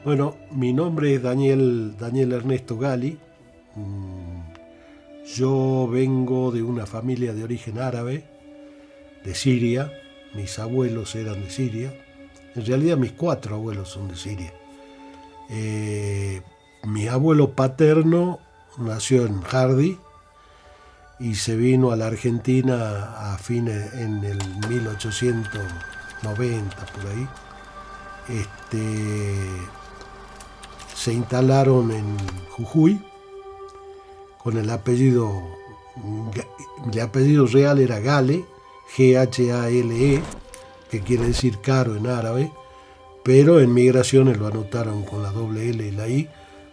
Bueno, mi nombre es Daniel Ernesto Gali. Yo vengo de una familia de origen árabe, de Siria. Mis abuelos eran de Siria. En realidad mis cuatro abuelos son de Siria. Eh, Mi abuelo paterno nació en Hardy y se vino a la Argentina a fines en el 1890 por ahí. Se instalaron en Jujuy con el apellido real era Gale, Ghale, que quiere decir caro en árabe, pero en migraciones lo anotaron con la doble L y la I,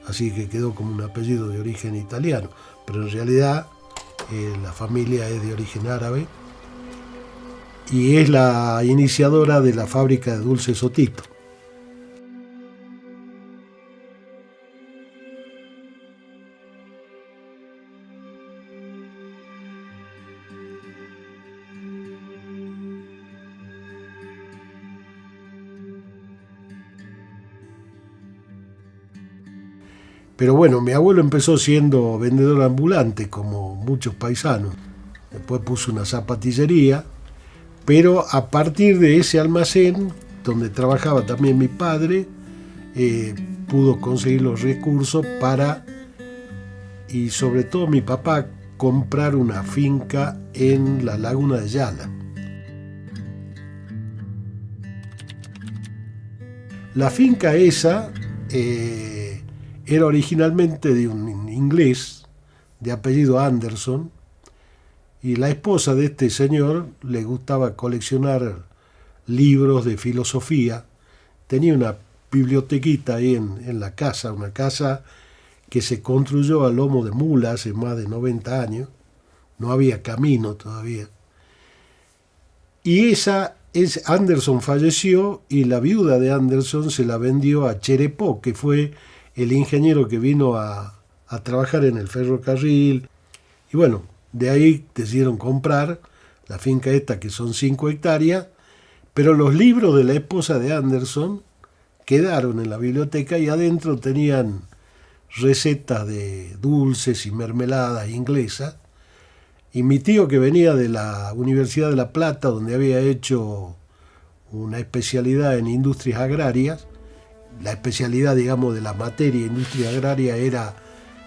así que quedó como un apellido de origen italiano, pero en realidad la familia es de origen árabe y es la iniciadora de la fábrica de dulces Otito. Pero bueno, mi abuelo empezó siendo vendedor ambulante, como muchos paisanos. Después puso una zapatillería, pero a partir de ese almacén, donde trabajaba también mi padre, pudo conseguir los recursos para, y sobre todo mi papá, comprar una finca en la laguna de Yala. La finca esa era originalmente de un inglés de apellido Anderson, y la esposa de este señor le gustaba coleccionar libros de filosofía. Tenía una bibliotequita ahí en la casa, una casa que se construyó a lomo de mula hace más de 90 años. No había camino todavía. Y Anderson falleció y la viuda de Anderson se la vendió a Cherepó, que fue el ingeniero que vino a trabajar en el ferrocarril. Y bueno, de ahí decidieron comprar la finca esta, que son 5 hectáreas, pero los libros de la esposa de Anderson quedaron en la biblioteca y adentro tenían recetas de dulces y mermeladas inglesas. Y mi tío, que venía de la Universidad de La Plata, donde había hecho una especialidad en industrias agrarias, la especialidad, digamos, de la materia industria agraria era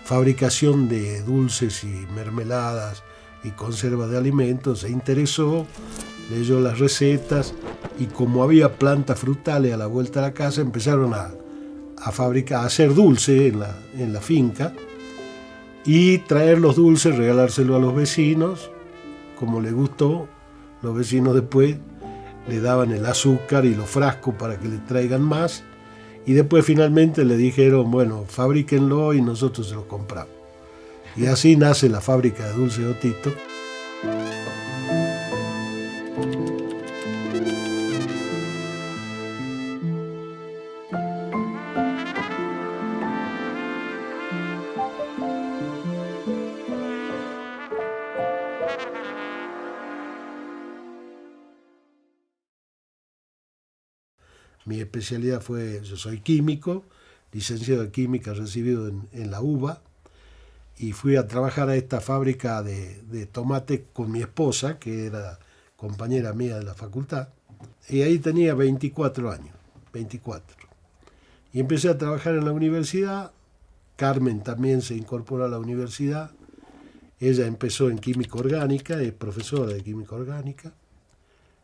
fabricación de dulces y mermeladas y conservas de alimentos, se interesó, leyó las recetas y como había plantas frutales a la vuelta de la casa, empezaron a fabricar, a hacer dulce en la finca y traer los dulces, regalárselo a los vecinos. Como le gustó, los vecinos después le daban el azúcar y los frascos para que le traigan más. Y después finalmente le dijeron, bueno, fabríquenlo y nosotros se lo compramos. Y así nace la fábrica de dulces Otito. Mi especialidad fue, yo soy químico, licenciado de química recibido en la UBA, y fui a trabajar a esta fábrica de tomate con mi esposa, que era compañera mía de la facultad, y ahí tenía 24 años, 24. Y empecé a trabajar en la universidad. Carmen también se incorporó a la universidad. Ella empezó en química orgánica, es profesora de química orgánica.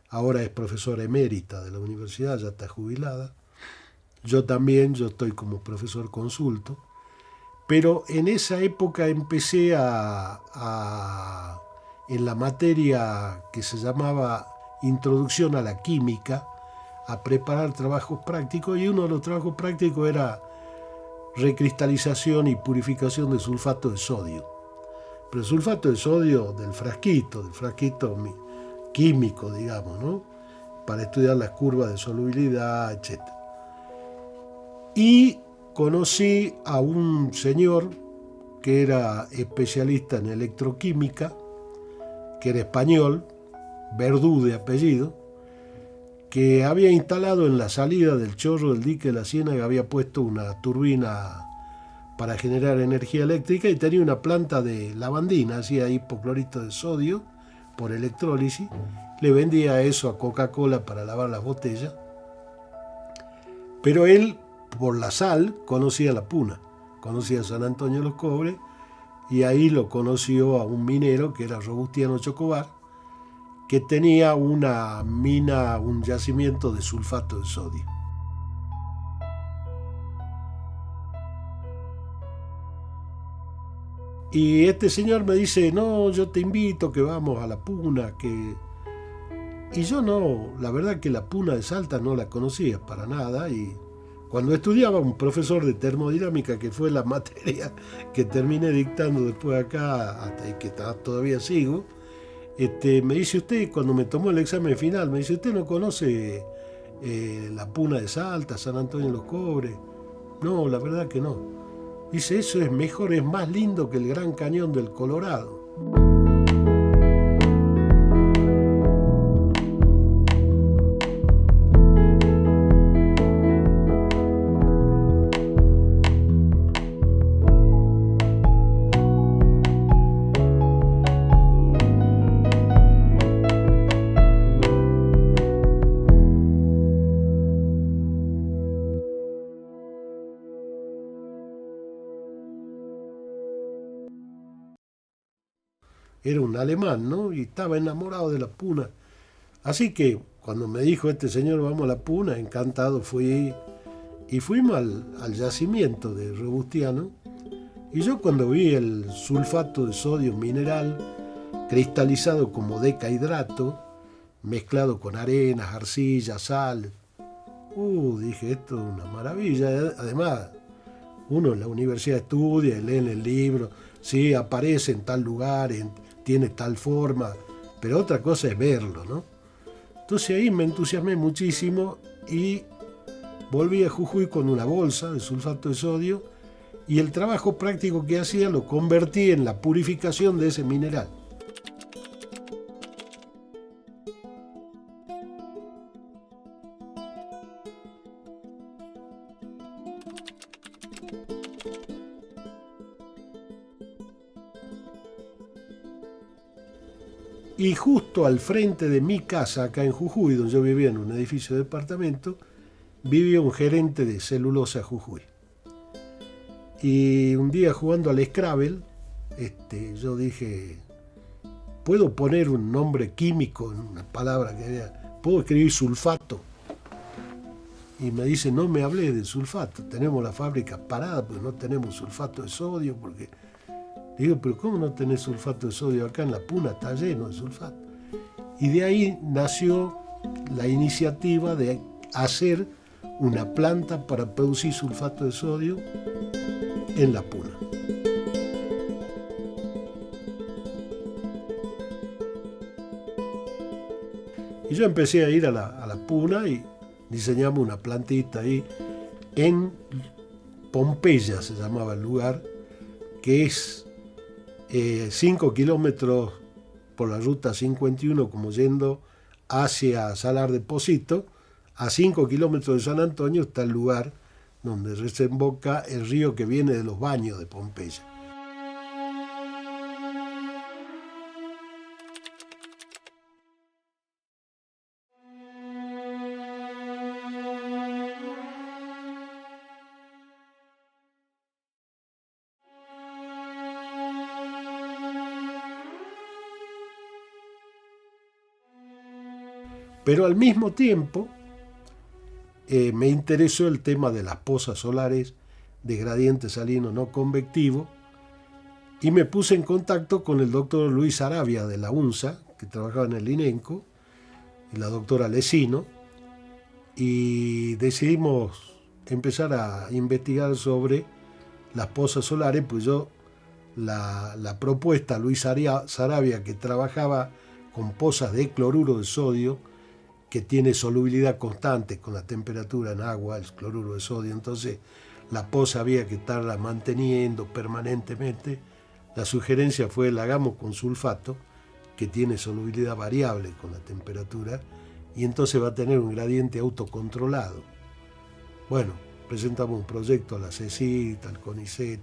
Ahora es profesora emérita de la universidad, ya está jubilada. Yo también, yo estoy como profesor consulto. Pero en esa época empecé en la materia que se llamaba Introducción a la Química, a preparar trabajos prácticos, y uno de los trabajos prácticos era recristalización y purificación de sulfato de sodio. Pero el sulfato de sodio del frasquito químico, digamos, ¿no? Para estudiar las curvas de solubilidad, etc. Y conocí a un señor que era especialista en electroquímica, que era español, Verdú de apellido, que había instalado en la salida del chorro del dique de la Ciénaga, había puesto una turbina para generar energía eléctrica y tenía una planta de lavandina, hacía hipoclorito de sodio por electrólisis, le vendía eso a Coca-Cola para lavar las botellas, pero él, por la sal, conocía la Puna, conocía San Antonio de los Cobres, y ahí lo conoció a un minero que era Robustiano Chocobar, que tenía una mina, un yacimiento de sulfato de sodio. Y este señor me dice, no, yo te invito, que vamos a la Puna, que... Y yo no, la verdad que la Puna de Salta no la conocía para nada, y cuando estudiaba, un profesor de termodinámica, que fue la materia que terminé dictando después acá, hasta que todavía sigo, me dice, usted, cuando me tomó el examen final, me dice, ¿usted no conoce la Puna de Salta, San Antonio de los Cobres? No, la verdad que no. Dice, eso es mejor, es más lindo que el Gran Cañón del Colorado. Era un alemán, ¿no? Y estaba enamorado de la Puna. Así que cuando me dijo este señor, vamos a la Puna, encantado fui. Y fuimos al yacimiento de Robustiano. Y yo, cuando vi el sulfato de sodio mineral cristalizado como decahidrato, mezclado con arenas, arcilla, sal, dije, esto es una maravilla. Además, uno en la universidad estudia, lee en el libro, sí, aparece en tal lugar, tiene tal forma, pero otra cosa es verlo, ¿no? Entonces ahí me entusiasmé muchísimo y volví a Jujuy con una bolsa de sulfato de sodio, y el trabajo práctico que hacía lo convertí en la purificación de ese mineral. Y justo al frente de mi casa, acá en Jujuy, donde yo vivía en un edificio de departamento, vivía un gerente de Celulosa Jujuy. Y un día, jugando al Scrabble, yo dije, ¿puedo poner un nombre químico en una palabra que había? ¿Puedo escribir sulfato? Y me dice, no me hablé de sulfato, tenemos la fábrica parada, pues no tenemos sulfato de sodio, porque... Digo, pero ¿cómo no tenés sulfato de sodio acá en la Puna? Está lleno de sulfato. Y de ahí nació la iniciativa de hacer una planta para producir sulfato de sodio en la Puna. Y yo empecé a ir a la Puna y diseñamos una plantita ahí en Pompeya, se llamaba el lugar, que es 5 kilómetros por la ruta 51, como yendo hacia Salar de Pocito. A 5 kilómetros de San Antonio está el lugar donde desemboca el río que viene de los baños de Pompeya. Pero al mismo tiempo me interesó el tema de las pozas solares de gradiente salino no convectivo, y me puse en contacto con el doctor Luis Saravia de la UNSA, que trabajaba en el INENCO, y la doctora Lesino, y decidimos empezar a investigar sobre las pozas solares. Pues yo la propuesta a Luis Saravia, que trabajaba con pozas de cloruro de sodio, que tiene solubilidad constante con la temperatura en agua, el cloruro de sodio, entonces la poza había que estarla manteniendo permanentemente. La sugerencia fue, la hagamos con sulfato, que tiene solubilidad variable con la temperatura, y entonces va a tener un gradiente autocontrolado. Bueno, presentamos un proyecto a la CECIT, al CONICET,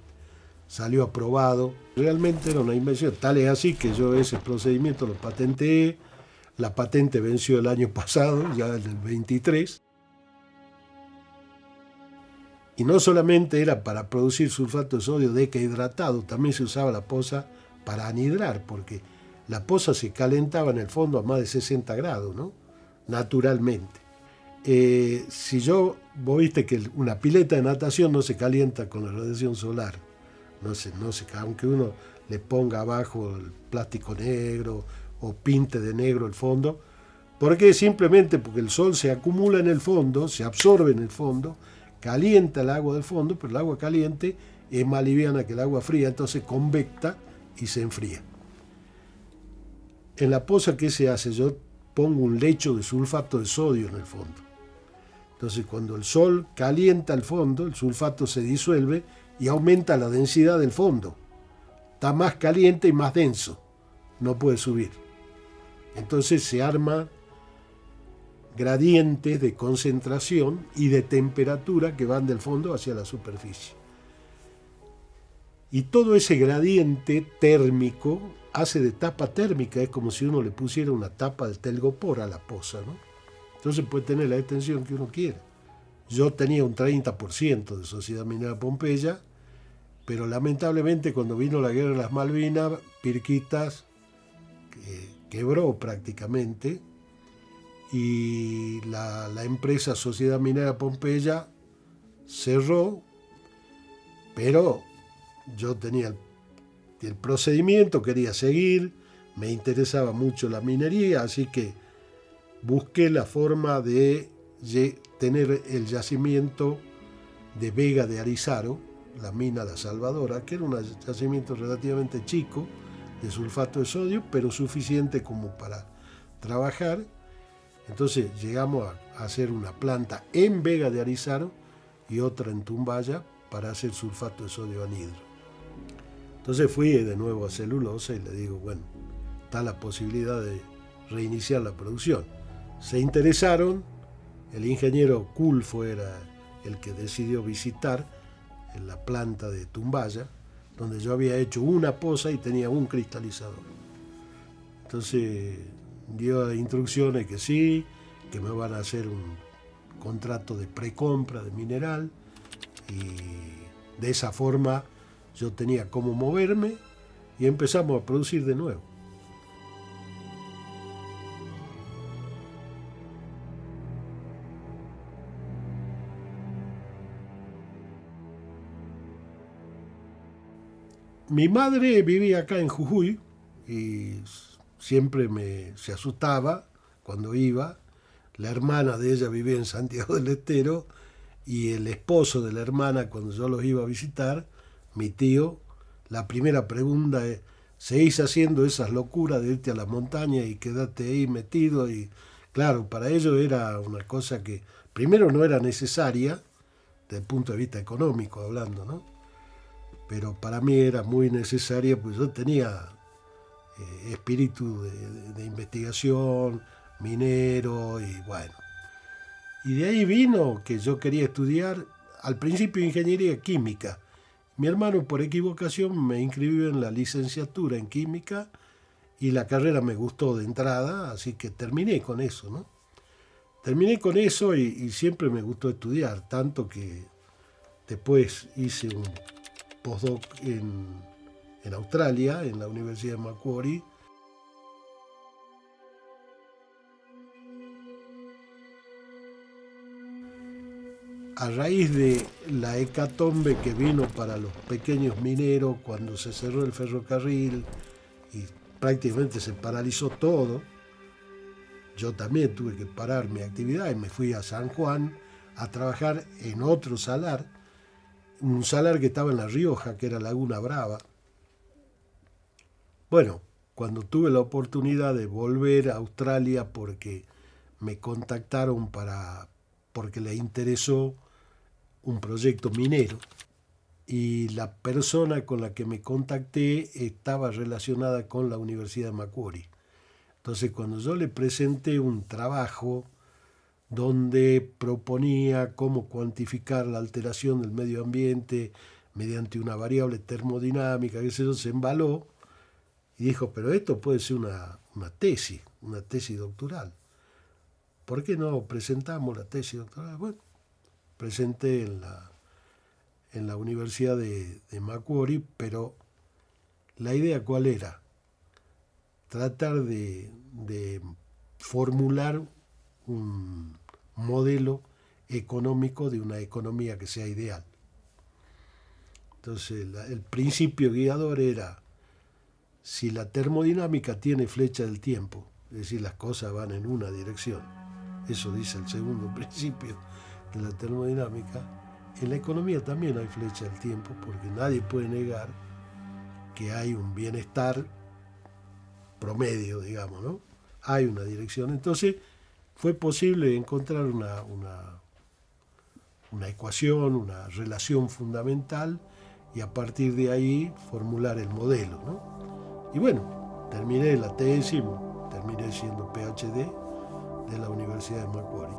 salió aprobado. Realmente era una invención, tal es así que yo ese procedimiento lo patenteé. La patente venció el año pasado, ya en el 23. Y no solamente era para producir sulfato de sodio decahidratado, también se usaba la poza para anhidrar, porque la poza se calentaba en el fondo a más de 60 grados, ¿no? Naturalmente. Vos viste que una pileta de natación no se calienta con la radiación solar, no se, aunque uno le ponga abajo el plástico negro o pinte de negro el fondo, porque simplemente porque el sol se acumula en el fondo, se absorbe en el fondo, calienta el agua del fondo, pero el agua caliente es más liviana que el agua fría, entonces convecta y se enfría. En la poza, ¿qué se hace? Yo pongo un lecho de sulfato de sodio en el fondo. Entonces, cuando el sol calienta el fondo, el sulfato se disuelve y aumenta la densidad del fondo. Está más caliente y más denso. No puede subir. Entonces se arma gradientes de concentración y de temperatura que van del fondo hacia la superficie. Y todo ese gradiente térmico hace de tapa térmica, es como si uno le pusiera una tapa de telgopor a la poza, ¿no? Entonces puede tener la extensión que uno quiera. Yo tenía un 30% de Sociedad Minera Pompeya, pero lamentablemente cuando vino la guerra de las Malvinas, Pirquitas quebró prácticamente, y la empresa Sociedad Minera Pompeya cerró, pero yo tenía el procedimiento, quería seguir, me interesaba mucho la minería, así que busqué la forma de tener el yacimiento de Vega de Arizaro, la mina La Salvadora, que era un yacimiento relativamente chico de sulfato de sodio, pero suficiente como para trabajar. Entonces llegamos a hacer una planta en Vega de Arizaro y otra en Tumbaya para hacer sulfato de sodio anhidro. Entonces fui de nuevo a Celulosa y le digo, bueno, está la posibilidad de reiniciar la producción. Se interesaron, el ingeniero Culfo era el que decidió visitar en la planta de Tumbaya, donde yo había hecho una poza y tenía un cristalizador. Entonces dio instrucciones que sí, que me van a hacer un contrato de precompra de mineral, y de esa forma yo tenía cómo moverme y empezamos a producir de nuevo. Mi madre vivía acá en Jujuy y siempre se asustaba cuando iba. La hermana de ella vivía en Santiago del Estero y el esposo de la hermana, cuando yo los iba a visitar, mi tío, la primera pregunta es: ¿seguís haciendo esas locuras de irte a la montaña y quedarte ahí metido? Y claro, para ellos era una cosa que primero no era necesaria, desde el punto de vista económico hablando, ¿no? Pero para mí era muy necesaria, pues yo tenía espíritu de investigación, minero, y bueno. Y de ahí vino que yo quería estudiar, al principio, ingeniería química. Mi hermano, por equivocación, me inscribió en la licenciatura en química y la carrera me gustó de entrada, así que terminé con eso, ¿no? Terminé con eso y siempre me gustó estudiar, tanto que después hice un postdoc en Australia, en la Universidad de Macquarie. A raíz de la hecatombe que vino para los pequeños mineros cuando se cerró el ferrocarril y prácticamente se paralizó todo, yo también tuve que parar mi actividad y me fui a San Juan a trabajar en otro salar, un salar que estaba en La Rioja, que era Laguna Brava. Bueno, cuando tuve la oportunidad de volver a Australia porque me contactaron porque les interesó un proyecto minero y la persona con la que me contacté estaba relacionada con la Universidad de Macquarie. Entonces, cuando yo le presenté un trabajo donde proponía cómo cuantificar la alteración del medio ambiente mediante una variable termodinámica, qué sé yo, se embaló y dijo, pero esto puede ser una tesis doctoral. ¿Por qué no presentamos la tesis doctoral? Bueno, presenté en la Universidad de Macquarie, pero la idea ¿cuál era? Tratar de formular un modelo económico de una economía que sea ideal. Entonces, el principio guiador era, si la termodinámica tiene flecha del tiempo, es decir, las cosas van en una dirección, eso dice el segundo principio de la termodinámica, en la economía también hay flecha del tiempo, porque nadie puede negar que hay un bienestar promedio, digamos, ¿no? Hay una dirección. Entonces, fue posible encontrar una ecuación, una relación fundamental, y a partir de ahí formular el modelo, ¿no? Y bueno, terminé la tesis, terminé siendo PhD de la Universidad de Macquarie.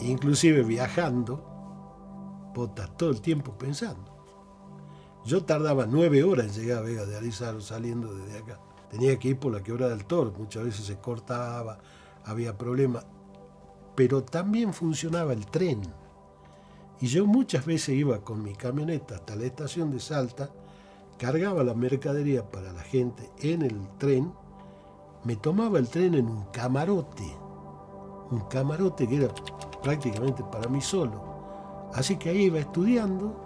Inclusive viajando, vos estás todo el tiempo pensando. Yo tardaba 9 horas en llegar a Vega de Arizaro saliendo desde acá. Tenía que ir por la Quebrada del Toro, muchas veces se cortaba, había problemas, pero también funcionaba el tren. Y yo muchas veces iba con mi camioneta hasta la estación de Salta, cargaba la mercadería para la gente en el tren, me tomaba el tren en un camarote que era prácticamente para mí solo. Así que ahí iba estudiando,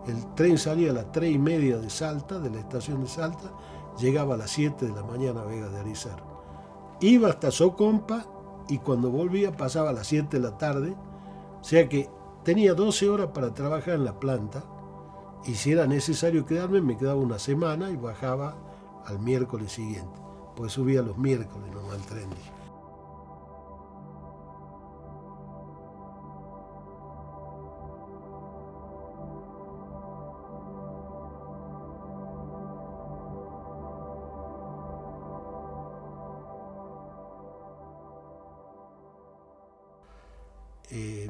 el tren salía a las 3:30 de Salta, de la estación de Salta, llegaba a las 7 de la mañana a Vega de Arizaro. Iba hasta Socompa y cuando volvía pasaba a las 7 de la tarde, o sea que tenía 12 horas para trabajar en la planta, y si era necesario quedarme, me quedaba una semana y bajaba al miércoles siguiente, pues subía los miércoles nomás al tren.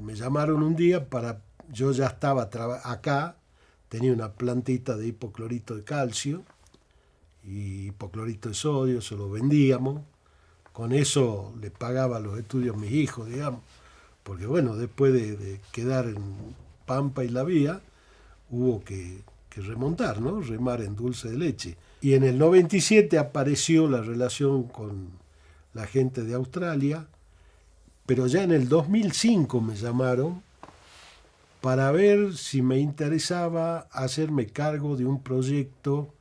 Me llamaron un día yo ya estaba acá, tenía una plantita de hipoclorito de calcio y hipoclorito de sodio, se lo vendíamos, con eso le pagaba los estudios a mis hijos, digamos, porque bueno, después de quedar en Pampa y La Vía, hubo que remontar, ¿no? Remar en dulce de leche. Y en el 97 apareció la relación con la gente de Australia, pero ya en el 2005 me llamaron para ver si me interesaba hacerme cargo de un proyecto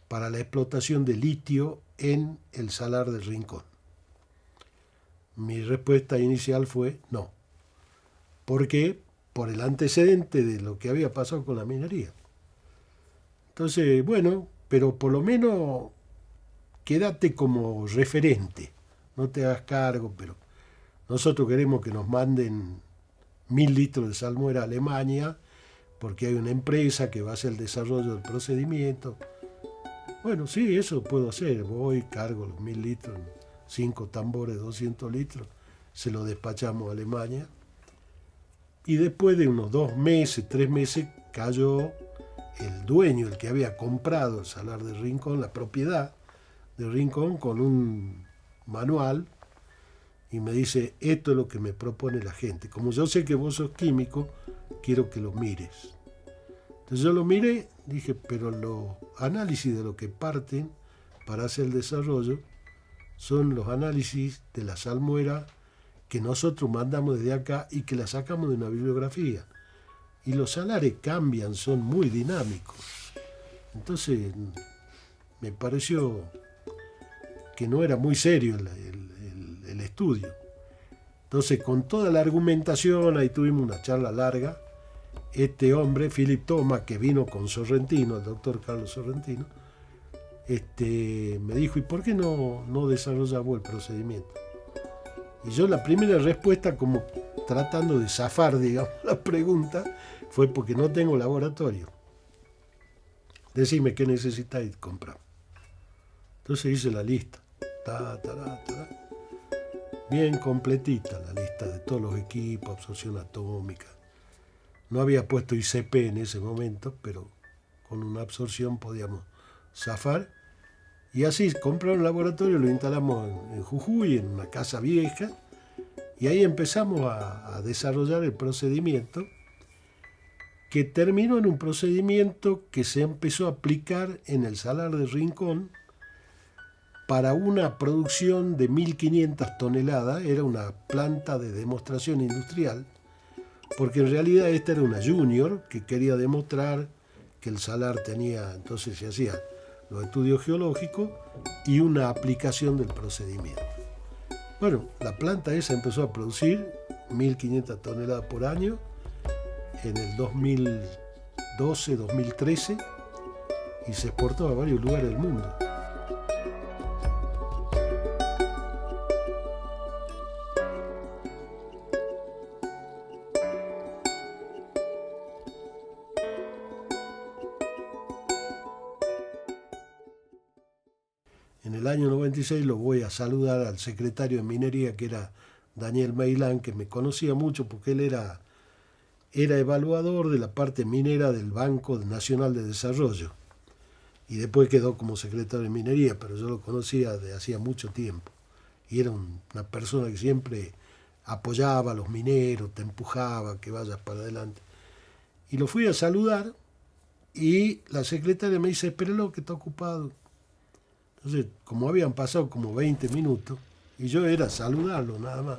para la explotación de litio en el Salar del Rincón. Mi respuesta inicial fue no. ¿Por qué? Por el antecedente de lo que había pasado con la minería. Entonces, bueno, pero por lo menos quédate como referente, no te hagas cargo, pero nosotros queremos que nos manden 1.000 litros de salmuera a Alemania, porque hay una empresa que va a hacer el desarrollo del procedimiento. Bueno, sí, eso puedo hacer. Voy, cargo los 1.000 litros, 5 tambores, 200 litros, se lo despachamos a Alemania. Y después de unos 2 meses, 3 meses, cayó el dueño, el que había comprado el Salar del Rincón, la propiedad del Rincón, con un manual, y me dice, esto es lo que me propone la gente. Como yo sé que vos sos químico, quiero que lo mires. Entonces yo lo miré, dije, pero los análisis de lo que parten para hacer el desarrollo son los análisis de la salmuera que nosotros mandamos desde acá y que la sacamos de una bibliografía. Y los salares cambian, son muy dinámicos. Entonces me pareció que no era muy serio el estudio. Entonces, con toda la argumentación, ahí tuvimos una charla larga. Este hombre, Philip Thomas, que vino con Sorrentino, el doctor Carlos Sorrentino, me dijo, ¿y por qué no desarrollamos el procedimiento? Y yo la primera respuesta, como tratando de zafar, digamos, la pregunta, fue porque no tengo laboratorio. Decime qué necesitáis comprar. Entonces hice la lista. Bien completita la lista de todos los equipos, absorción atómica. No había puesto ICP en ese momento, pero con una absorción podíamos zafar. Y así compramos un laboratorio, lo instalamos en Jujuy, en una casa vieja, y ahí empezamos a desarrollar el procedimiento, que terminó en un procedimiento que se empezó a aplicar en el Salar de Rincón para una producción de 1.500 toneladas. Era una planta de demostración industrial, porque en realidad esta era una junior que quería demostrar que el salar tenía, entonces se hacía los estudios geológicos y una aplicación del procedimiento. Bueno, la planta esa empezó a producir 1.500 toneladas por año en el 2012, 2013, y se exportó a varios lugares del mundo. En el año 96 lo voy a saludar al secretario de Minería, que era Daniel Meilán, que me conocía mucho porque él era evaluador de la parte minera del Banco Nacional de Desarrollo. Y después quedó como secretario de Minería, pero yo lo conocía de hacía mucho tiempo. Y era una persona que siempre apoyaba a los mineros, te empujaba, que vayas para adelante. Y lo fui a saludar y la secretaria me dice, espéralo que está ocupado. Entonces, como habían pasado como 20 minutos, y yo era saludarlo nada más,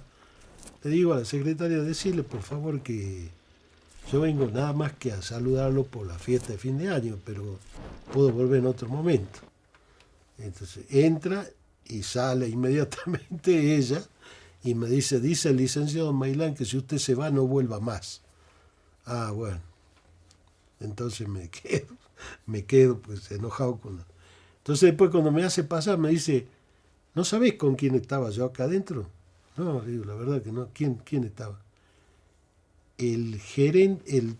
le digo a la secretaria, decirle por favor que yo vengo nada más que a saludarlo por la fiesta de fin de año, pero puedo volver en otro momento. Entonces entra y sale inmediatamente ella y me dice el licenciado Meilán que si usted se va no vuelva más. Ah, bueno. Entonces me quedo pues enojado con la... Entonces después cuando me hace pasar me dice, ¿no sabés con quién estaba yo acá adentro? No, digo, la verdad que no. ¿Quién estaba? El gerente,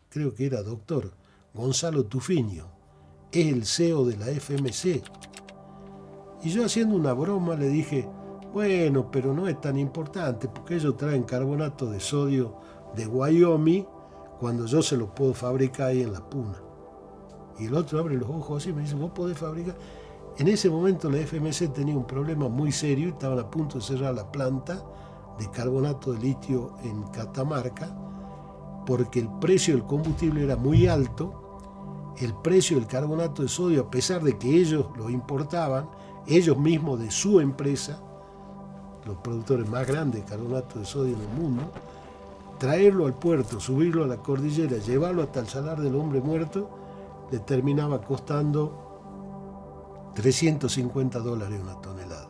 creo que era doctor, Gonzalo Tufiño, es el CEO de la FMC. Y yo haciendo una broma le dije, bueno, pero no es tan importante, porque ellos traen carbonato de sodio de Wyoming, cuando yo se lo puedo fabricar ahí en la Puna. Y el otro abre los ojos así y me dice, ¿vos podés fabricar? En ese momento la FMC tenía un problema muy serio y estaban a punto de cerrar la planta de carbonato de litio en Catamarca, porque el precio del combustible era muy alto. El precio del carbonato de sodio, a pesar de que ellos lo importaban, ellos mismos de su empresa, los productores más grandes de carbonato de sodio en el mundo, traerlo al puerto, subirlo a la cordillera, llevarlo hasta el Salar del Hombre Muerto, le terminaba costando $350 una tonelada.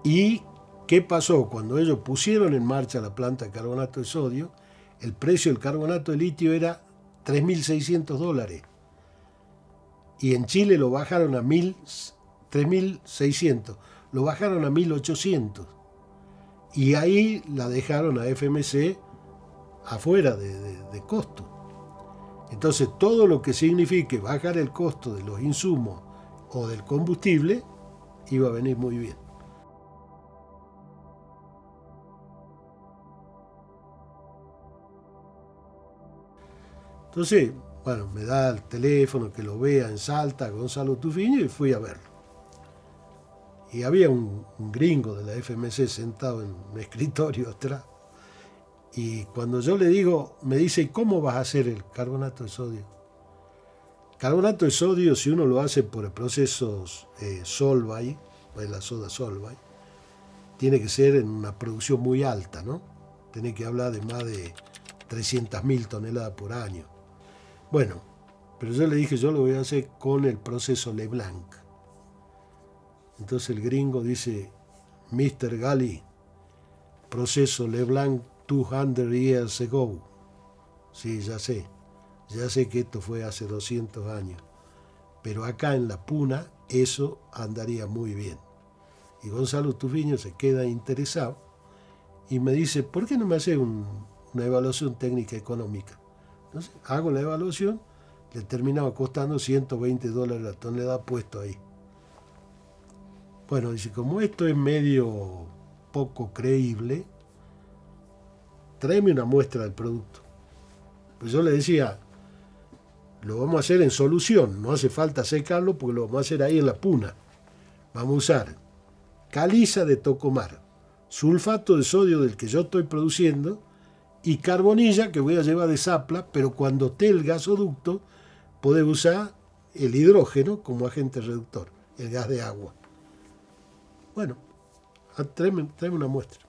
¿Y qué pasó? Cuando ellos pusieron en marcha la planta de carbonato de sodio, el precio del carbonato de litio era $3.600. Y en Chile lo bajaron a 3.600, lo bajaron a 1.800. Y ahí la dejaron a FMC afuera de costo. Entonces todo lo que signifique bajar el costo de los insumos o del combustible iba a venir muy bien. Entonces, bueno, me da el teléfono que lo vea en Salta, Gonzalo Tufiño, y fui a verlo. Y había un gringo de la FMC sentado en un escritorio atrás. Y cuando yo le digo, me dice, ¿y cómo vas a hacer el carbonato de sodio? Carbonato de sodio, si uno lo hace por el proceso Solvay, pues la soda Solvay, tiene que ser en una producción muy alta, ¿no? Tiene que hablar de más de 300.000 toneladas por año. Bueno, pero yo le dije, yo lo voy a hacer con el proceso Leblanc. Entonces el gringo dice, Mr. Gali, proceso Leblanc 200 years ago. Sí, ya sé que esto fue hace 200 años, pero acá en la Puna eso andaría muy bien. Y Gonzalo Tufiño se queda interesado y me dice, ¿por qué no me hace una evaluación técnica económica? Entonces hago la evaluación, le terminaba costando $120 la tonelada puesto ahí. Bueno, dice, como esto es medio poco creíble, tráeme una muestra del producto. Pues yo le decía, lo vamos a hacer en solución, no hace falta secarlo porque lo vamos a hacer ahí en la puna. Vamos a usar caliza de Tocomar, sulfato de sodio del que yo estoy produciendo y carbonilla que voy a llevar de Zapla, pero cuando esté el gasoducto podés usar el hidrógeno como agente reductor, el gas de agua. Bueno, tráeme una muestra.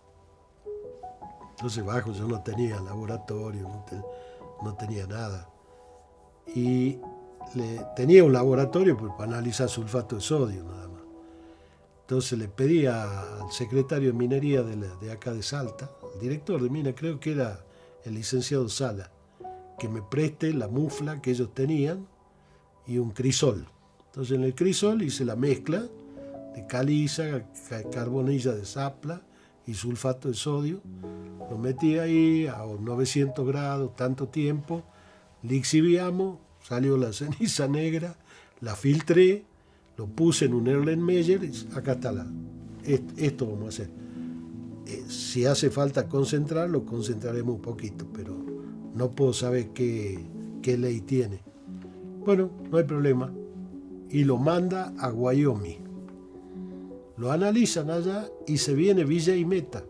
Entonces bajo, yo no tenía laboratorio, no tenía nada. Y tenía un laboratorio para analizar sulfato de sodio nada más. Entonces le pedí al secretario de minería de acá de Salta, el director de mina, creo que era el licenciado Sala, que me preste la mufla que ellos tenían y un crisol. Entonces en el crisol hice la mezcla de caliza, carbonilla de Zapla y sulfato de sodio. Lo metí ahí a 900 grados, tanto tiempo, lixiviamos, salió la ceniza negra, la filtré, lo puse en un Erlenmeyer y acá está esto vamos a hacer. Si hace falta concentrar, lo concentraremos un poquito, pero no puedo saber qué ley tiene. Bueno, no hay problema. Y lo manda a Wyoming. Lo analizan allá y se viene Vijay Mehta,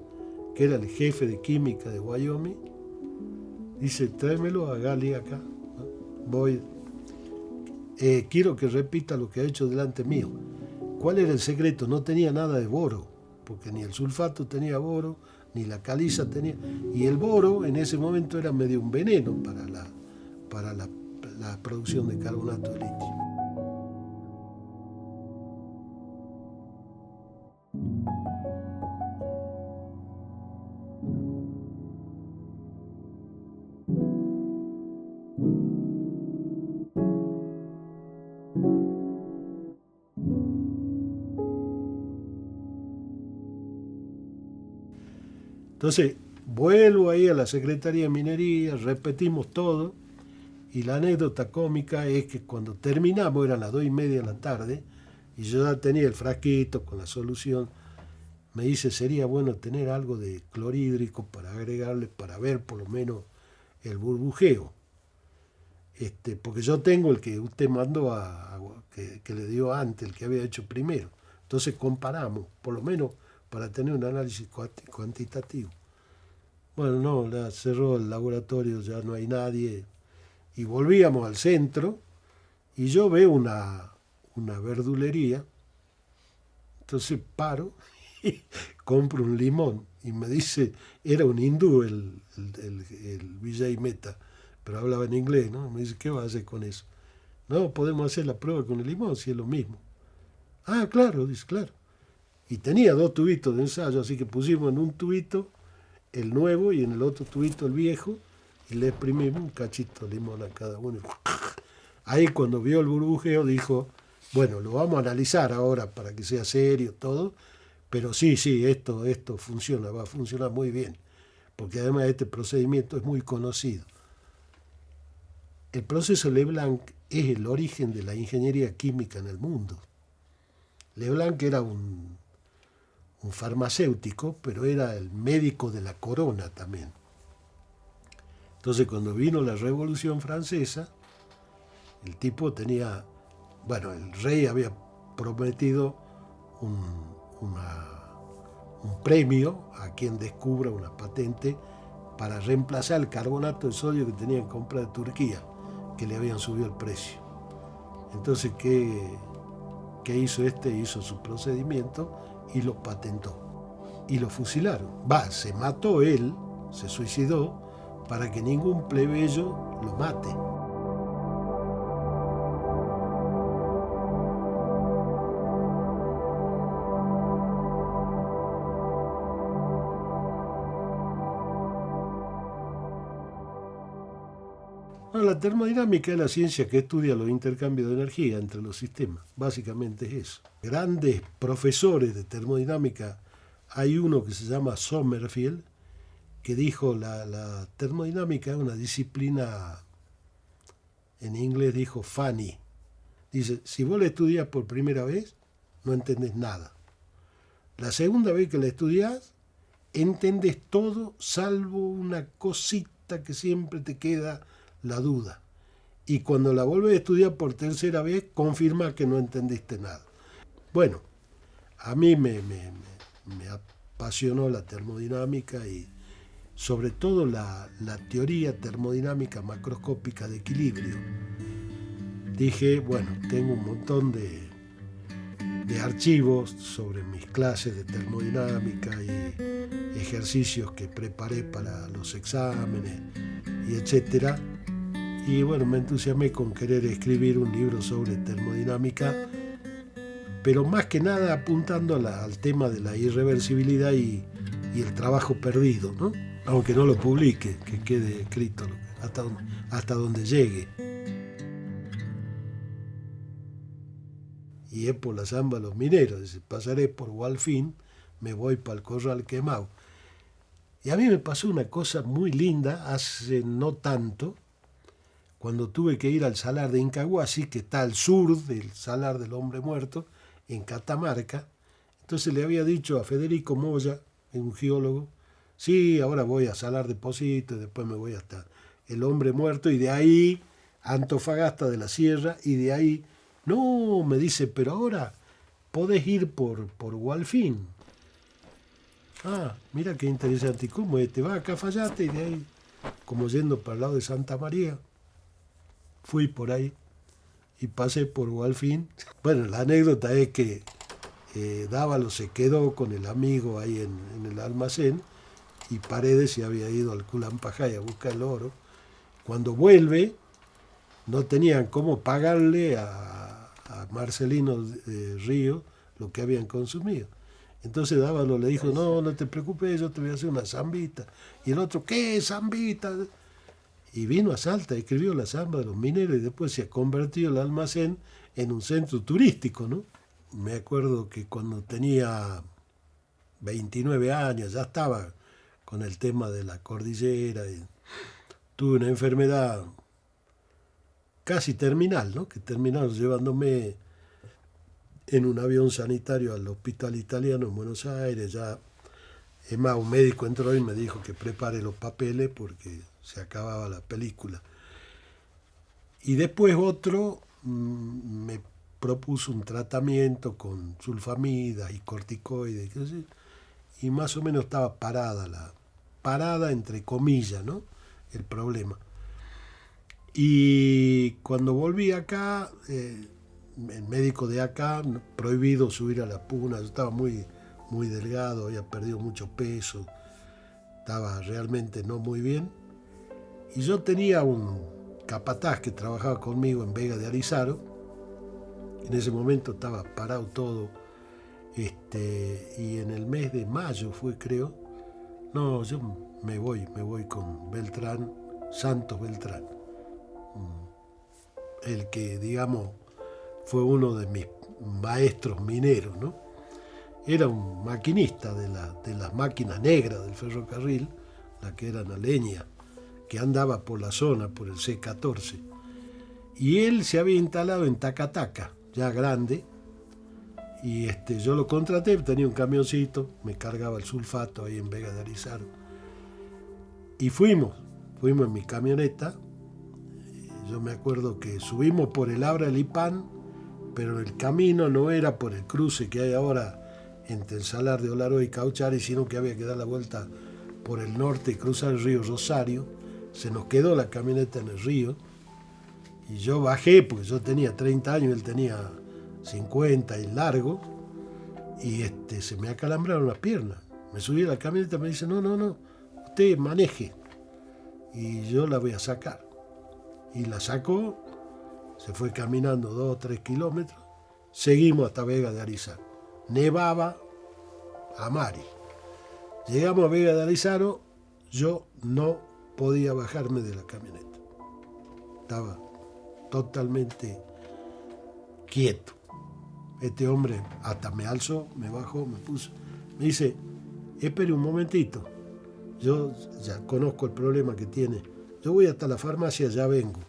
que era el jefe de química de Wyoming. Dice, tráemelo a Gali acá. Voy. Quiero que repita lo que ha hecho delante mío. ¿Cuál era el secreto? No tenía nada de boro, porque ni el sulfato tenía boro, ni la caliza tenía. Y el boro en ese momento era medio un veneno para la producción de carbonato de litio. Entonces, vuelvo ahí a la Secretaría de Minería, repetimos todo, y la anécdota cómica es que cuando terminamos, eran las 2:30 de la tarde, y yo ya tenía el frasquito con la solución, me dice, sería bueno tener algo de clorhídrico para agregarle, para ver por lo menos el burbujeo. Porque yo tengo el que usted mandó que le dio antes, el que había hecho primero. Entonces comparamos, por lo menos para tener un análisis cuantitativo. Bueno, no, cerró el laboratorio, ya no hay nadie. Y volvíamos al centro y yo veo una verdulería. Entonces paro y compro un limón. Y me dice, era un hindú el Vijay Mehta, pero hablaba en inglés, ¿no? Me dice, ¿qué vas a hacer con eso? No, podemos hacer la prueba con el limón, si es lo mismo. Ah, claro, dice, claro. Y tenía 2 tubitos de ensayo, así que pusimos en un tubito el nuevo y en el otro tubito el viejo, y le exprimimos un cachito de limón a cada uno. Ahí cuando vio el burbujeo dijo, bueno, lo vamos a analizar ahora para que sea serio todo, pero sí, esto funciona, va a funcionar muy bien, porque además este procedimiento es muy conocido. El proceso Leblanc es el origen de la ingeniería química en el mundo. Leblanc era un farmacéutico, pero era el médico de la corona también. Entonces cuando vino la Revolución Francesa, el tipo tenía, bueno, el rey había prometido un premio a quien descubra una patente para reemplazar el carbonato de sodio que tenía que comprar de Turquía, que le habían subido el precio. Entonces, ¿qué hizo Hizo su procedimiento y lo patentó. Y lo fusilaron. Se mató él, se suicidó, para que ningún plebeyo lo mate. No, la termodinámica es la ciencia que estudia los intercambios de energía entre los sistemas. Básicamente es eso. Grandes profesores de termodinámica, hay uno que se llama Sommerfeld, que dijo la termodinámica es una disciplina, en inglés dijo funny. Dice, si vos la estudias por primera vez, no entendés nada. La segunda vez que la estudiás, entendés todo, salvo una cosita que siempre te queda la duda. Y cuando la vuelves a estudiar por tercera vez, confirma que no entendiste nada. Bueno, a mí me apasionó la termodinámica y sobre todo la teoría termodinámica macroscópica de equilibrio. Dije, bueno, tengo un montón de archivos sobre mis clases de termodinámica y ejercicios que preparé para los exámenes y etcétera. Y bueno, me entusiasmé con querer escribir un libro sobre termodinámica, pero más que nada apuntando al tema de la irreversibilidad y el trabajo perdido, ¿no? Aunque no lo publique, que quede escrito hasta donde llegue. Y es por la zamba de los mineros, dice, pasaré por Gualfín, me voy para el Corral Quemado. Y a mí me pasó una cosa muy linda hace no tanto, cuando tuve que ir al Salar de Incahuasi, que está al sur del Salar del Hombre Muerto, en Catamarca. Entonces le había dicho a Federico Moya, un geólogo, sí, ahora voy a Salar de Pocito, y después me voy hasta el Hombre Muerto, y de ahí Antofagasta de la Sierra, y de ahí, no, me dice, pero ahora podés ir por Gualfín. Ah, mira qué interesante, ¿y cómo es? Te vas a Cafayate y de ahí, como yendo para el lado de Santa María, fui por ahí y pasé por Gualfín. Bueno, la anécdota es que Dávalo se quedó con el amigo ahí en el almacén y Paredes se había ido al Culampajay a buscar el oro. Cuando vuelve, no tenían cómo pagarle a Marcelino Río lo que habían consumido. Entonces Dávalo le dijo, no, no te preocupes, yo te voy a hacer una zambita. Y el otro, ¿qué zambita? Y vino a Salta, escribió la zamba de los mineros y después se ha convertido el almacén en un centro turístico, ¿no? Me acuerdo que cuando tenía 29 años ya estaba con el tema de la cordillera y tuve una enfermedad casi terminal, ¿no? Que terminaron llevándome en un avión sanitario al hospital italiano en Buenos Aires. Ya, es más, un médico entró y me dijo que prepare los papeles porque se acababa la película. Y después otro me propuso un tratamiento con sulfamidas y corticoides, y más o menos estaba parada entre comillas, ¿no? El problema. Y cuando volví acá, el médico de acá, prohibido subir a la puna, yo estaba muy delgado, había perdido mucho peso, estaba realmente no muy bien. Y yo tenía un capataz que trabajaba conmigo en Vega de Arizaro. En ese momento estaba parado todo. Y en el mes de mayo fue, creo. No, yo me voy con Beltrán, Santos Beltrán. El que, digamos, fue uno de mis maestros mineros, ¿no? Era un maquinista de las máquinas negras del ferrocarril, la que eran a leña, que andaba por la zona, por el C14. Y él se había instalado en Tacataca, ya grande, y yo lo contraté, tenía un camioncito, me cargaba el sulfato ahí en Vega de Arizaro. Y fuimos en mi camioneta. Yo me acuerdo que subimos por el Abra del Ipán, pero el camino no era por el cruce que hay ahora entre el Salar de Olaroz y Cauchari, sino que había que dar la vuelta por el norte y cruzar el río Rosario. Se nos quedó la camioneta en el río y yo bajé porque yo tenía 30 años, él tenía 50 y largo, y se me acalambraron las piernas. Me subí a la camioneta y me dice, no, usted maneje y yo la voy a sacar. Y la sacó, se fue caminando 2 o 3 kilómetros, seguimos hasta Vega de Arizaro. Nevaba a Mari. Llegamos a Vega de Arizaro, yo no podía bajarme de la camioneta. estaba totalmente quieto. Este hombre hasta me alzó, me bajó, me puso, me dice, espere un momentito, yo ya conozco el problema que tiene, yo voy hasta la farmacia, ya vengo.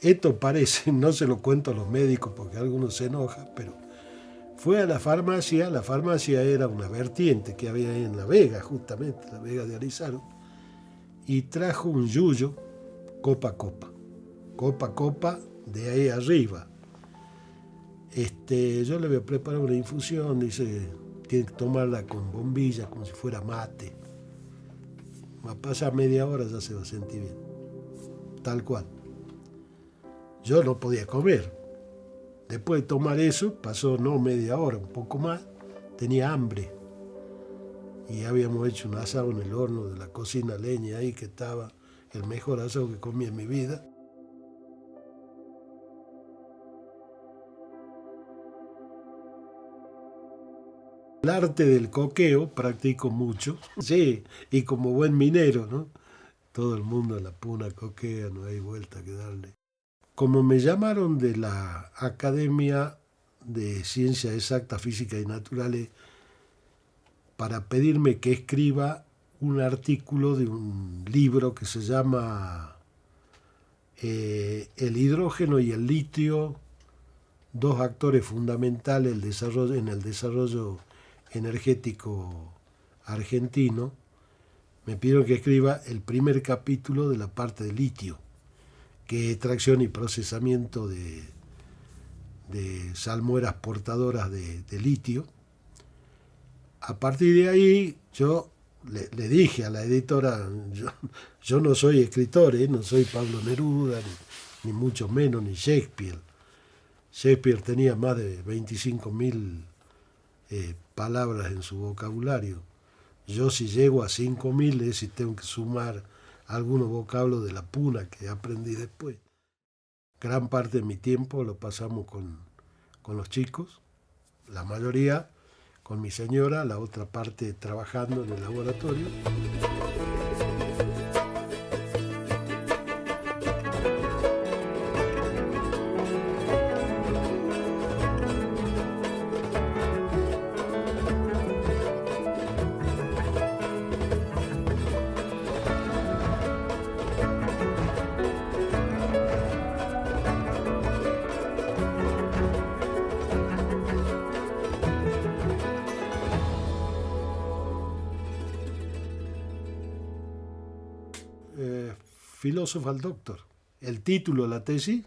Esto parece, no se lo cuento a los médicos porque algunos se enojan, pero fue a la farmacia era una vertiente que había ahí en La Vega, justamente, La Vega de Arizaro, y trajo un yuyo copa a copa, de ahí arriba. Yo le voy a preparar una infusión, dice, tiene que tomarla con bombilla, como si fuera mate. Va a pasar media hora, ya se va a sentir bien. Tal cual. Yo no podía comer. Después de tomar eso, pasó no media hora, un poco más, tenía hambre. Y habíamos hecho un asado en el horno de la cocina leña ahí, que estaba el mejor asado que comí en mi vida. El arte del coqueo practico mucho, sí, y como buen minero, ¿no? Todo el mundo en la puna coquea, no hay vuelta que darle. Como me llamaron de la Academia de Ciencias Exactas, Físicas y Naturales para pedirme que escriba un artículo de un libro que se llama El hidrógeno y el litio, dos actores fundamentales en el desarrollo energético argentino, me pidieron que escriba el primer capítulo de la parte de litio, que es extracción y procesamiento de salmueras portadoras de litio. A partir de ahí yo le dije a la editora, yo no soy escritor, no soy Pablo Neruda, ni mucho menos, ni Shakespeare. Shakespeare tenía más de 25.000 palabras en su vocabulario. Yo si llego a 5.000 es si tengo que sumar algunos vocablos de la puna que aprendí después. Gran parte de mi tiempo lo pasamos con los chicos, la mayoría con mi señora, la otra parte trabajando en el laboratorio. Filósofo al doctor. El título de la tesis,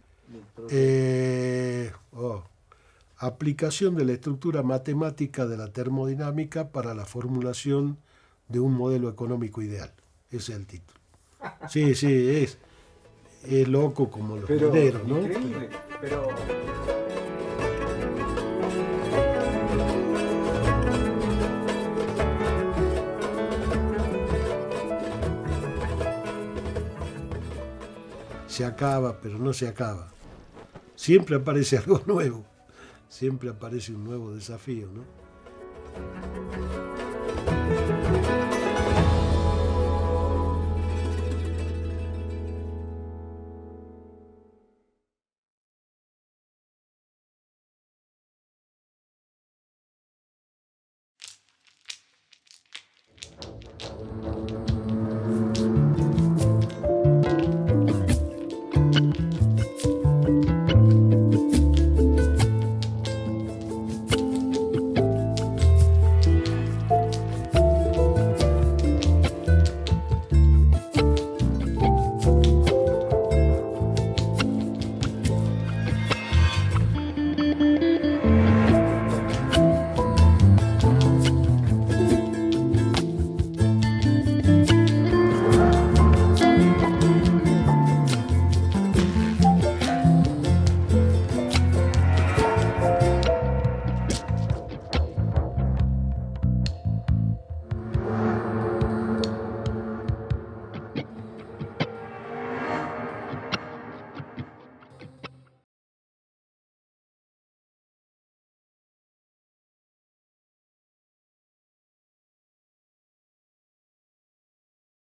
aplicación de la estructura matemática de la termodinámica para la formulación de un modelo económico ideal. Ese es el título. Sí, es loco como los mineros, ¿no? Increíble, pero... Se acaba, pero no se acaba. Siempre aparece algo nuevo, siempre aparece un nuevo desafío, ¿no?